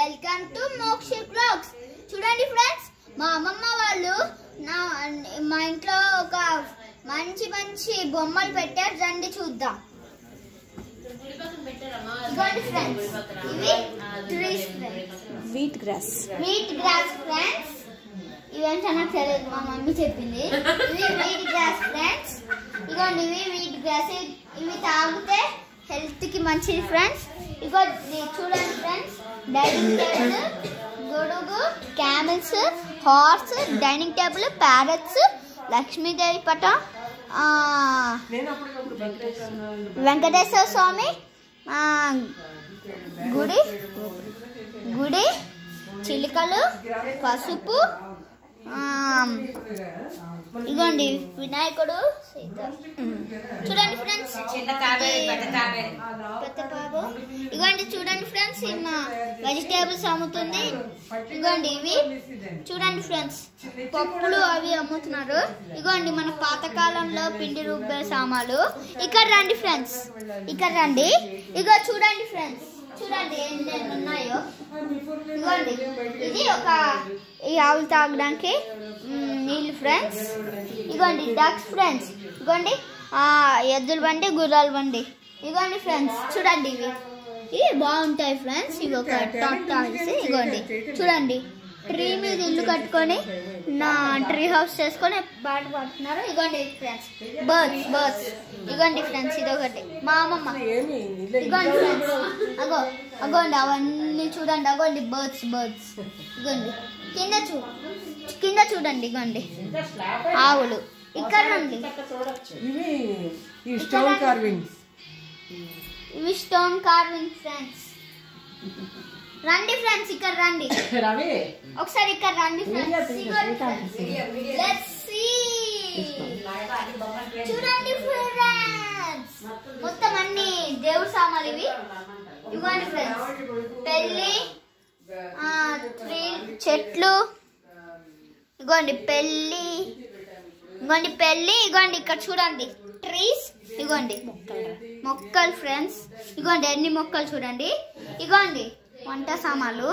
Welcome to Mokshi blogs. చూడండి friends, మా అమ్మమ్మ వాళ్ళు మా ఇంట్లో ఒక మంచి మంచి బొమ్మలు పెట్టారు. రండి చూద్దాం. ఇదిగోండి ఫ్రెండ్స్, ఇవి trees friends, wheat grass friends. ఇవేంటన్నా తెలియదు, మా మమ్మీ చెప్పింది. ఇవి వీట్ గ్రాస్ ఫ్రెండ్స్. ఇదిగోండి, ఇవి వీట్ గ్రాస్. ఇవి తాగితే హెల్త్ కి మంచిది ఫ్రెండ్స్. ఇగో చూడండి ఫ్రెండ్స్, డైనింగ్ టేబుల్, గొడుగు, camels, horse, dining table, parrots, Lakshmidevi పటం, వెంకటేశ్వర స్వామి గుడి, చిలుకలు, పసుపు, ఇగోండి వినాయకుడు, చూడండి ఫ్రెండ్స్, పెద్దబాబు. ఇగోండి చూడండి ఫ్రెండ్స్, మా వెజిటేబుల్స్ అమ్ముతుంది. ఇగోండి ఇవి చూడండి ఫ్రెండ్స్, పప్పులు అవి అమ్ముతున్నారు. ఇగోండి మన పాతకాలంలో పిండి రుబ్బే సామాన్లు. ఇక్కడ రండి ఫ్రెండ్స్, ఇక్కడ రండి. ఇగో చూడండి ఫ్రెండ్స్, చూడండి ఎన్ని ఉన్నాయో. ఇగోండి ఇది ఒక ఈ ఆవులు తాగడానికి నీళ్ళు ఫ్రెండ్స్. ఇగోండి డక్స్ ఫ్రెండ్స్. ఇగోండి ఎద్దుల బండి, గుర్రాల బండి. ఇగోండి ఫ్రెండ్స్, చూడండి ఇవి బాగుంటాయి ఫ్రెండ్స్. ఇవి ఒక టాటాయిస్. ఇగోండి చూడండి, ట్రీ మీద ఇల్లు కట్టుకొని ట్రీ హౌస్ చేసుకొని పాట పాడుతున్నారు. ఇగోండి ఫ్రెండ్స్, బర్డ్స్. ఇగోండి ఫ్రెండ్స్, ఇదొకటి మా అమ్మమ్మ. ఇగోండి ఫ్రెండ్స్, అగోండి అవన్నీ చూడండి. అగోండి బర్డ్స్. ఇగోండి కింద చూడండి. ఇగోండి ఆవులు. ఇక్కడ రండి, ఇవి స్టోన్ కార్వింగ్ ఫ్రెండ్స్. రండి ఫ్రెండ్స్, ఇక్కడ రండి ఒకసారి. ఇక్కడ రండి ఫ్రెండ్స్, చూడండి ఫ్రెండ్స్, మొత్తం అన్ని దేవుడి సామాన్లు ఇవి. ఇవ్వండి ఫ్రెండ్స్, పెళ్లి, చెట్లు. ఇగోండి పెళ్లి. ఇగోండి ఇక్కడ చూడండి ట్రీస్. ఇగోండి మొక్కలు ఫ్రెండ్స్. ఇగోండి ఎన్ని మొక్కలు చూడండి. ఇగోండి వంట సామాన్లు,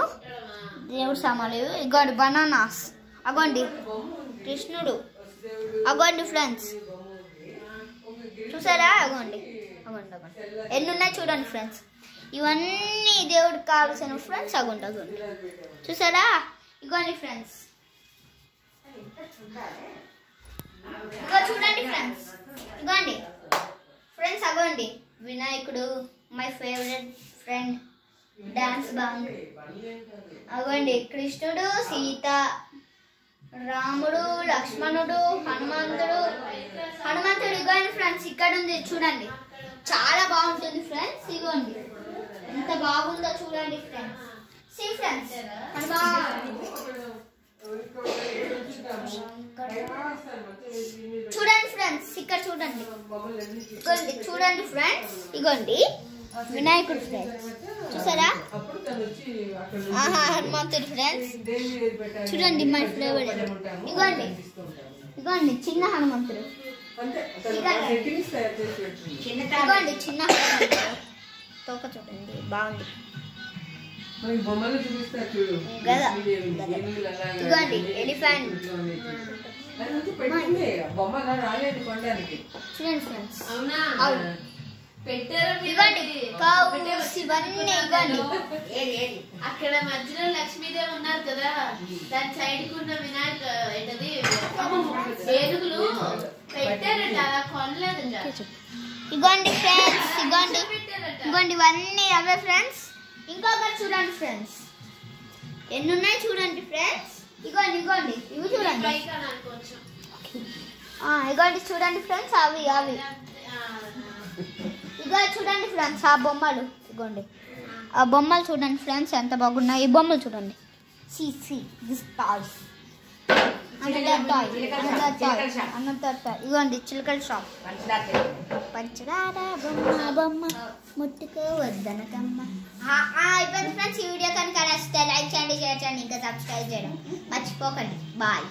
దేవుడి సామాన్లు. ఇగోండి బనానాస్. అగోండి కృష్ణుడు. అగోండి ఫ్రెండ్స్, చూసారా? అగోండి ఎన్ని ఉన్నాయి చూడండి ఫ్రెండ్స్. ఇవన్నీ దేవుడికి కావాల్సిన ఫ్రెండ్స్. అగోండి చూసారా? ఇగోండి ఫ్రెండ్స్, ఇగో చూడండి ఫ్రెండ్స్. ఇగోండి ఫ్రెండ్స్, అగోండి వినాయకుడు, మై ఫేవరెట్ ఫ్రెండ్, డాన్స్ బాంగ్. అగోండి కృష్ణుడు, సీత, రాముడు, లక్ష్మణుడు, హనుమంతుడు. ఇగోండి ఫ్రెండ్స్, ఇక్కడ ఉంది చూడండి, చాలా బాగుంటుంది ఫ్రెండ్స్. ఇగోండి ఎంత బాగుందో చూడండి ఫ్రెండ్స్. సీ ఫ్రెండ్స్, చూడండి ఫ్రెండ్స్, ఇక్కడ చూడండి. చూడండి ఫ్రెండ్స్, ఇగోండి వినాయకుడు ఫ్రెండ్స్. చూసారా? హనుమంతుడు ఫ్రెండ్స్. చూడండి మై ఫేవరెట్. ఇగోండి చిన్న హనుమంతుడు. ఇగోండి చిన్న హనుమంతుడు తోక చూడండి, బాగుంది. ఇగోండి ఎలిఫెంట్. చూడండి ఫ్రెండ్స్, ఇవ్వండి ఇవన్నీ. ఇవ్వండి అక్కడ మధ్యలో లక్ష్మీదేవి ఉన్నారు కదా, దాని సైడ్ కున్న వినాయక ఏంటది ఏనుగులు పెట్టారట, అలా కొనలేదంట. ఇగోండి ఫ్రెండ్స్, ఇగోండి ఇవన్నీ అవే ఫ్రెండ్స్. ఇంకొకటి చూడండి ఫ్రెండ్స్, ఎన్ని ఉన్నాయి చూడండి ఫ్రెండ్స్. ఇగోండి ఇవి చూడండి. ఇగోండి చూడండి ఫ్రెండ్స్, అవి ఇగో చూడండి ఫ్రెండ్స్, ఆ బొమ్మలు. ఇగోండి ఆ బొమ్మలు చూడండి ఫ్రెండ్స్, ఎంత బాగున్నాయి. ఈ బొమ్మలు చూడండి. ఇగోండి చిలుకల షాప్. పంచదార బొమ్మ ముట్టుకు వద్దనకమ్మ. అయిపోయింది ఫ్రెండ్స్. ఈ వీడియో కనుక నచ్చితే లైక్ చేయండి, షేర్ చేయండి, ఇంకా సబ్స్క్రైబ్ చేయడం మర్చిపోకండి. బాయ్.